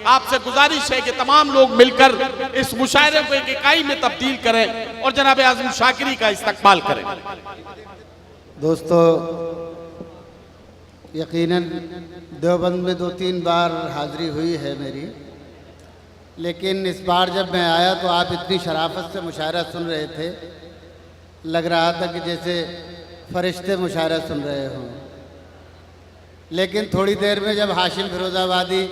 आपसे गुजारिश है कि तमाम लोग मिलकर इस मुशायरे को एक इकाई में तब्दील करें और जनाब आज़म शाकिरी का इस्तकबाल करें। दोस्तों, यकीनन देवबंद में 2-3 बार हाज़िरी हुई है मेरी, लेकिन इस बार जब मैं आया तो आप इतनी शराफत से मुशायरा सुन रहे थे, लग रहा था कि जैसे फरिश्ते मुशायरा सुन रहे हों। लेकिन थोड़ी देर में जब हाशिम फिरोज़ाबादी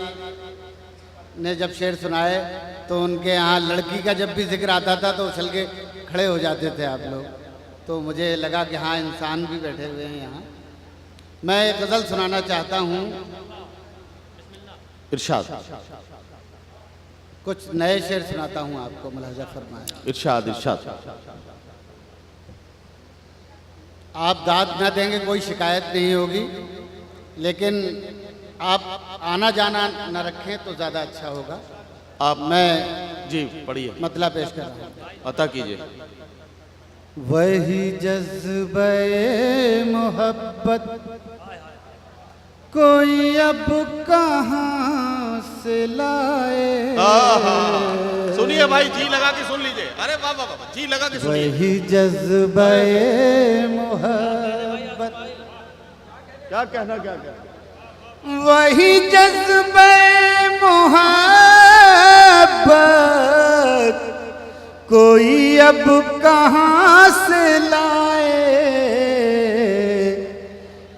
ने जब शेर सुनाए तो उनके यहाँ लड़की का जब भी जिक्र आता था तो उछल के खड़े हो जाते थे आप लोग। तो मुझे लगा कि हाँ, इंसान भी बैठे हुए हैं यहाँ। मैं एक गज़ल सुनाना चाहता हूँ। इरशाद। कुछ नए शेर सुनाता हूँ आपको, मुलाहिज़ा फरमाएं। इरशाद इरशाद। आप दाद न देंगे कोई शिकायत नहीं होगी, लेकिन आप आना जाना न रखें तो ज़्यादा अच्छा होगा। आप मैं जी पढ़िए, मतलब पेश कर रहा हूँ। अता कीजिए। वही जज्बे मोहब्बत कोई अब कहाँ से लाए। सुनिए भाई, जी लगा के सुन लीजिए। अरे वाह वाह वाह, जी लगा के सुनिए। वही जज्बे मोहब्बत, क्या कहना, क्या कहना। वही जज्बे मोहब्बत कोई अब कहाँ से लाए।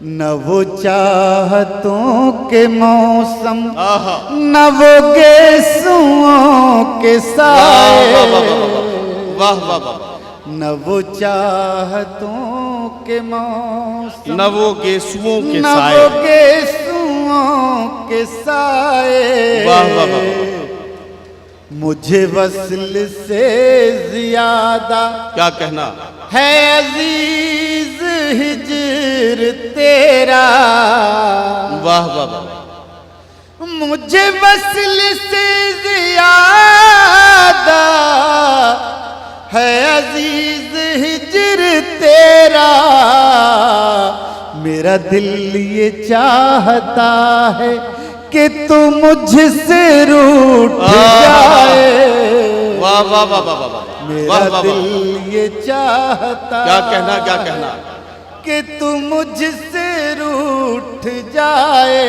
न वो चाहतों के मौसम, न वो गेसुओं के साए। वाह वाह वाह। न वो चाहतों के मौसम, न वो गेसुओं के न साए। वो गेसुओं के साए। वाह वाह वाह। मुझे वस्ल से ज्यादा क्या कहना है अजीज हिज्र तेरा। वाह वाह वाह। मुझे वस्ल से ज्यादा है अजीज हिज्र तेरा। मेरा दिल ये चाहता है कि तू मुझसे रूठ जाए। वाह वाह वाह वाह वाह। मेरा दिल ये चाहता, क्या कहना, क्या कहना, कि तू मुझसे रूठ जाए।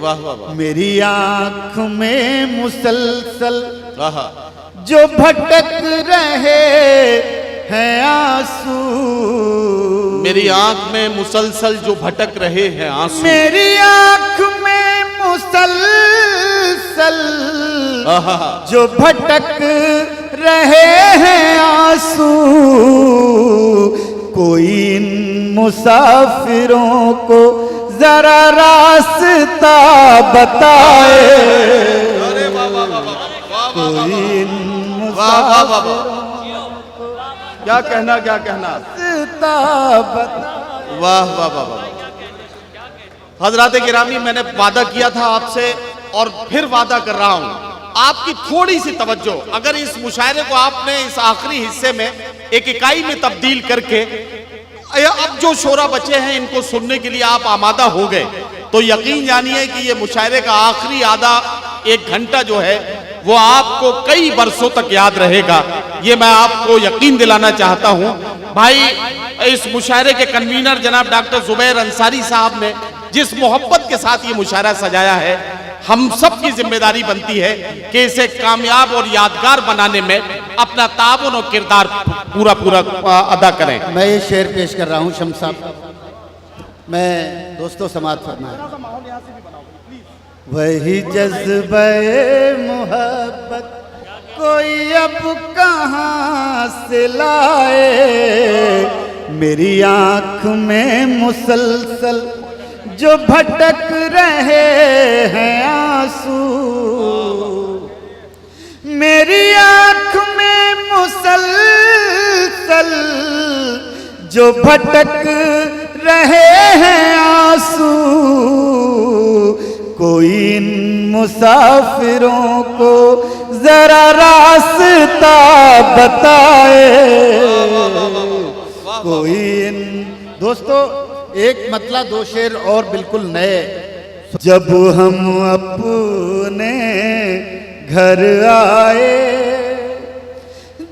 वाह वाह वाह। मेरी आँख में मुसलसल वाह। जो भटक रहे हैं आंसू। मेरी आंख में मुसलसल जो भटक रहे हैं आंसू। मेरी आंख में मुसलसल जो भटक रहे हैं आंसू। कोई इन मुसाफिरों को जरा रास्ता बताए। अरे वाह वाह वाह वाह। कोई इन वाह वाह वाह वाह। क्या कहना, क्या कहना। वाह वाह वाह वाह। हजरात गिरामी, मैंने वादा किया था आपसे और फिर वादा कर रहा हूं, आपकी थोड़ी सी तवज्जो, अगर इस मुशायरे को आपने इस आखिरी हिस्से में एक इकाई में तब्दील करके अब जो शोरा बचे हैं इनको सुनने के लिए आप आमादा हो गए, तो यकीन जानिए कि ये मुशायरे का आखिरी आधा 1 घंटा जो है वो आपको कई बरसों तक याद रहेगा। ये मैं आपको यकीन दिलाना चाहता हूं। भाई, इस मुशायरे के कन्वीनर जनाब डॉक्टर जुबैर अंसारी साहब ने जिस मोहब्बत के साथ ये मुशायरा सजाया है, हम सब की जिम्मेदारी बनती है कि इसे कामयाब और यादगार बनाने में अपना ताबन और किरदार पूरा पूरा अदा करें। मैं ये शेर पेश कर रहा हूँ शम्स साहब, मैं दोस्तों समात फरमाए। वही जज्बे मोहब्बत कोई अब कहाँ से लाए। मेरी आँख में मुसलसल जो भटक रहे हैं आंसू। मेरी आँख में मुसलसल जो भटक रहे हैं आंसू। कोई इन मुसाफिरों को जरा रास्ता बताए। कोई इन दोस्तों, एक मतलब 2 शेर और बिल्कुल नए जब हम अपने घर आए,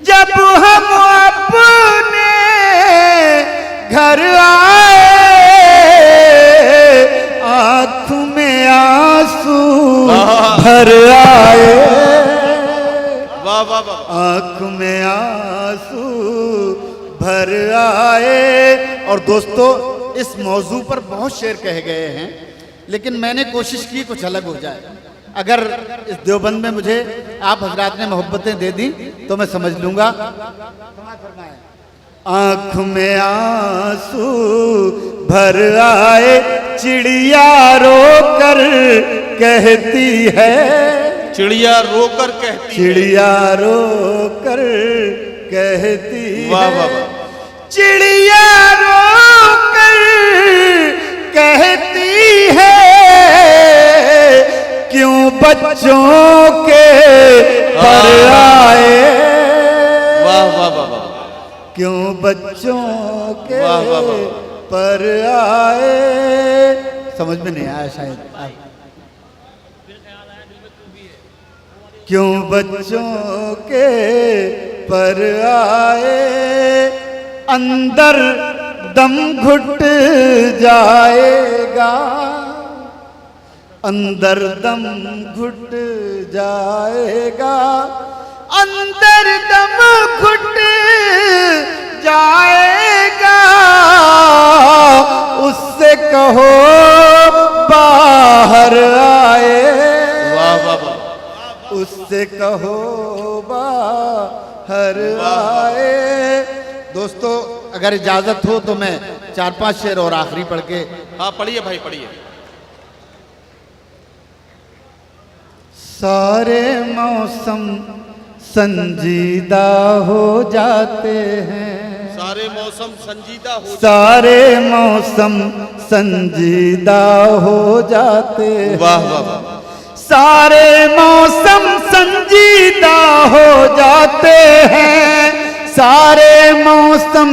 जब हम अपने घर आए, आँख में आंसू भर आए, वाह वाह वाह, आँख में आंसू भर आए। और दोस्तों, इस मौजू पर बहुत शेर कहे गए हैं, लेकिन मैंने कोशिश की कुछ अलग हो जाए। अगर इस देवबंद में मुझे आप हजरात ने मोहब्बतें दे दी तो मैं समझ लूंगा। आँख में आंसू भर आए, चिड़िया रोकर कहती है, चिड़िया रोकर कहती, चिड़िया रोकर कहती है, वाह वाह वाह, चिड़िया रोकर कहती है, क्यों बच्चों के पर आए, वाह वाह वाह वाह, क्यों बच्चों के वाह वाह वाह, पर आए। समझ में नहीं आया शायद आप। क्यों बच्चों के पर आए, अंदर दम घुट जाएगा, अंदर दम घुट जाएगा, अंदर दम घुट जाएगा, उससे कहो बाहर आए, वाह वाह वाह, उससे कहो बाहर आए। दोस्तों, अगर इजाजत हो तो मैं 4-5 शेर और आखिरी पढ़ के। हाँ पढ़िए भाई पढ़िए। सारे मौसम संजीदा हो जाते हैं, सारे मौसम संजीदा हो, सारे मौसम संजीदा हो जाते हैं, वाह वाह वाह, सारे मौसम संजीदा हो जाते हैं, सारे मौसम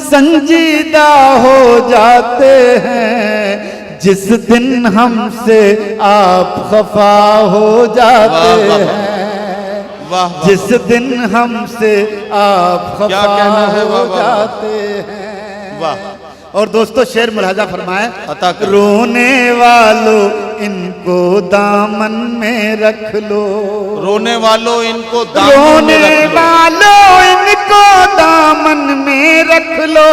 संजीदा हो जाते हैं, जिस दिन हमसे आप खफा हो जाते हैं, वाह वाह, जिस दिन हमसे आप क्या खफा कहना है, वाह हो वाह, जाते हैं। वाह। और दोस्तों, शेर मुलाजा फरमाए, अता कर। रोने वालों इनको दामन में रख लो, रोने वालों इनको दामन में रोने रख लो, वालों इनको दामन में रख लो,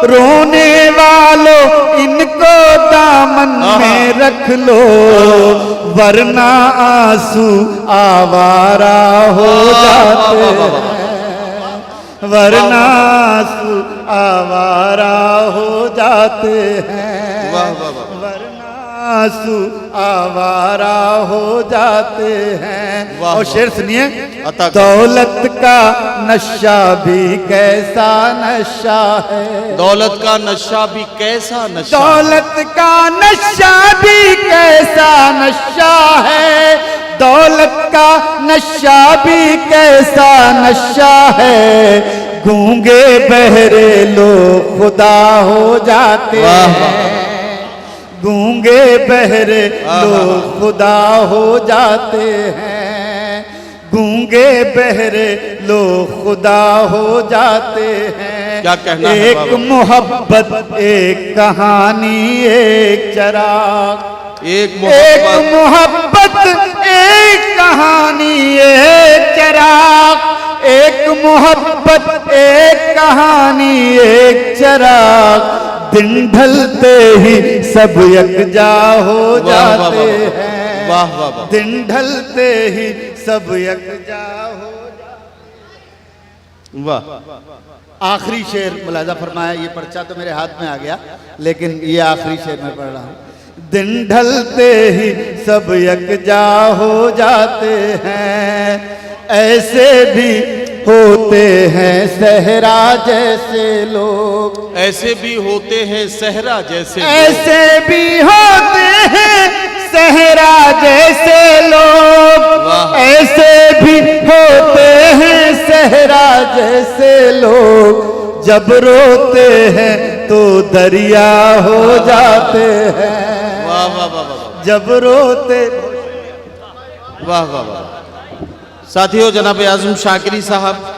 रोने वालों इनको दामन में रख लो, वरना आंसू आवारा हो जाते हैं, वरना आंसू आवारा हो जाते हैं, वाह वाह वाह, वरना आंसू आवारा हो जाते हैं। वाह, और शेर सुनिए, अता कर। दौलत का नशा भी कैसा नशा है, दौलत का नशा भी कैसा नशा, दौलत का नशा भी कैसा नशा है, दौलत का नशा भी कैसा नशा है, गूंगे बहरे लोग खुदा हो जाते हैं, गूंगे बहरे लोग खुदा हो जाते हैं, गूंगे बहरे लोग खुदा हो जाते हैं। क्या कहना है एक बाबा? मोहब्बत एक कहानी एक चराग, एक एक मोहब्बत, मोहब्बत एक कहानी एक चराग, एक मोहब्बत एक कहानी एक चराग, दिन ढलते ही सब यकजा हो वाह, वाह, जाते वाह, हैं, वाह वाह वाह, दिन ढलते ही सब यकजा हो जाते। वाह, आखिरी शेर मुलाजा फरमाया, ये पर्चा तो मेरे हाथ में आ गया, लेकिन ये आखिरी शेर मैं पढ़ रहा हूँ। दिन ढलते ही सब यकजा हो जाते हैं, ऐसे भी होते हैं सहरा जैसे लोग, ऐसे भी होते हैं सहरा जैसे, ऐसे भी होते हैं सहरा जैसे लोग, वाह। ऐसे भी होते हैं सहरा जैसे लोग, जब रोते हैं तो दरिया हो जाते हैं, वाह वाह वाह वाह, जब रोते। वाह वाह वाह। साथियों, जनाब आजम शाकिरी साहब